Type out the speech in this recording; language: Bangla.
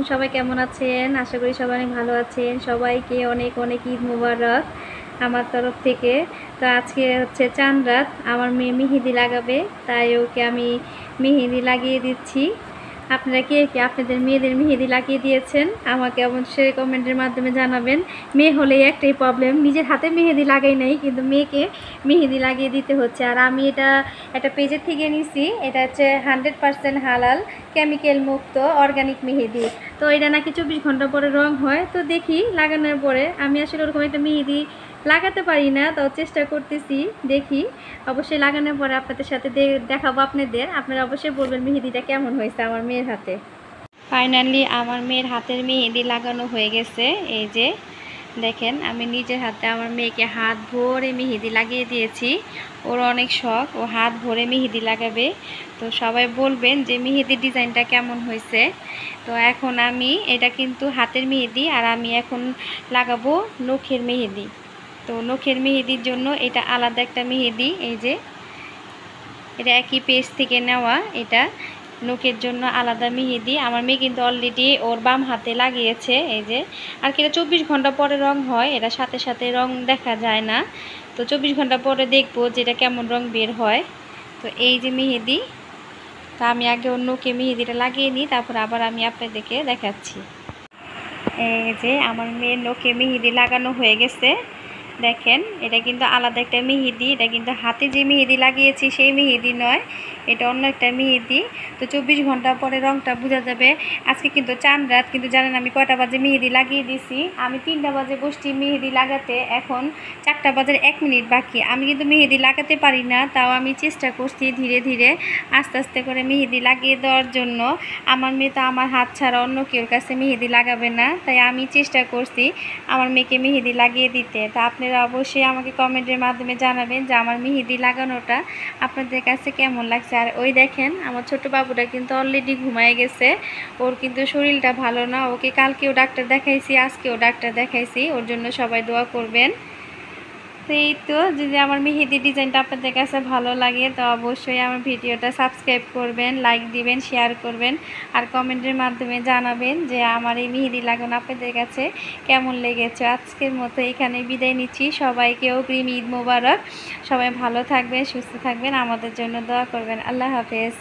সবাই কেমন আছেন? আশা করি সবাই অনেক ভালো আছেন। সবাইকে অনেক অনেক ঈদ মোবারক আমার তরফ থেকে। তো আজকে হচ্ছে চাঁদ রাত, আমার মেয়ে মেহেদি লাগাবে, তাই ওকে আমি মেহেদি লাগিয়ে দিচ্ছি। আপনারা কে কে আপনাদের মেয়েদের মেহেদি লাগিয়ে দিয়েছেন আমাকে অবশ্যই কমেন্টের মাধ্যমে জানাবেন। মেয়ে হলেই একটাই প্রবলেম, নিজের হাতে মেহেদি লাগাই নাই, কিন্তু মেয়েকে মেহেদি লাগিয়ে দিতে হচ্ছে। আর আমি এটা একটা পেজের থেকে নিছি, এটা হচ্ছে 100% হালাল, কেমিক্যাল মুক্ত অর্গানিক মেহেদি। তো এটা নাকি 24 ঘন্টা পরে রং হয়। তো দেখি লাগানোর পরে, আমি আসলে ওরকম একটা মেহেদি লাগাতে পারি না, তো চেষ্টা করতেছি, দেখি। অবশ্যই লাগানোর পরে আপনাদের সাথে দেখাবো আপনারা অবশ্যই বলবেন মেহেদিটা কেমন হয়েছে আমার মেয়ের হাতে। ফাইনালি আমার মেয়ের হাতের মেহেদি লাগানো হয়ে গেছে। এই যে দেখেন, আমি নিজের হাতে আমার মেয়েকে হাত ভরে মেহেদি লাগিয়ে দিয়েছি। ওর অনেক শখ, ও হাত ভরে মেহেদি লাগাবে। তো সবাই বলবেন যে মেহেদির ডিজাইনটা কেমন হয়েছে। তো এখন আমি এটা কিন্তু হাতের মেহেদি, আর আমি এখন লাগাবো নখের মেহেদি। তো নখের মেহেদির জন্য এটা আলাদা একটা মেহেদি। এই যে এটা একই পেজ থেকে নেওয়া, এটা নখের জন্য আলাদা মেহেদি। আমার মেয়ে কিন্তু অলরেডি ওর বাম হাতে লাগিয়েছে। এই যে, আর কি এটা 24 ঘন্টা পরে রং হয়, এটা সাথে সাথে রং দেখা যায় না। তো 24 ঘন্টা পরে দেখবো যে এটা কেমন রং বের হয়। তো এই যে মেহেদি, তা আমি আগে ওর নখে মেহেদিটা লাগিয়ে নিই, তারপর আবার আমি আপনাদেরকে দেখাচ্ছি। এই যে আমার মেয়ের নখে মেহেদি লাগানো হয়ে গেছে। দেখেন, এটা কিন্তু আলাদা একটা মেহেদি, এটা কিন্তু হাতে যে মেহেদি লাগিয়েছি সেই মেহেদি নয়, এটা অন্য একটা মেহেদি। তো 24 ঘন্টা পরে রংটা বোঝা যাবে। আজকে কিন্তু চাঁদ রাত, কিন্তু জানেন আমি কয়টা বাজে মেহেদি লাগিয়ে দিছি? আমি 3টা বাজে বসছি মেহেদি লাগাতে, এখন 4টা বাজার 1 মিনিট বাকি। আমি কিন্তু মেহেদি লাগাতে পারি না, তাও আমি চেষ্টা করছি ধীরে ধীরে আস্তে আস্তে করে মেহেদি লাগিয়ে দেওয়ার জন্য। আমার মেয়ে তো আমার হাত ছাড়া অন্য কেউর কাছে মেহেদি লাগাবে না, তাই আমি চেষ্টা করছি আমার মেয়েকে মেহেদি লাগিয়ে দিতে। তা আপনারা অবশ্যই আমাকে কমেন্টের মাধ্যমে জানাবেন যে আমার মেহেদি লাগানোটা আপনাদের কাছে কেমন লাগছে। আর ওই দেখেন, আমার ছোট বাবুটা কিন্তু অলরেডি ঘুমায় গেছে। ওর কিন্তু শরীরটা ভালো না, ওকে কালকেও ডাক্তার দেখাইছি, আজকেও ডাক্তার দেখাইছি। ওর জন্য সবাই দোয়া করবেন। তো এই তো, যদি আমার মেহেদি ডিজাইনটা আপনাদের কাছে ভালো লাগে তো অবশ্যই আমার ভিডিওটা সাবস্ক্রাইব করবেন, লাইক দিবেন, শেয়ার করবেন, আর কমেন্টের মাধ্যমে জানাবেন যে আমার এই মেহেদি লাগানো আপনাদের কাছে কেমন লেগেছে। আজকের মতো এখানে বিদায় নিচ্ছি। সবাইকে অগ্রিম ঈদ মোবারক। সবাই ভালো থাকবেন, সুস্থ থাকবেন, আমাদের জন্য দোয়া করবেন। আল্লাহ হাফেজ।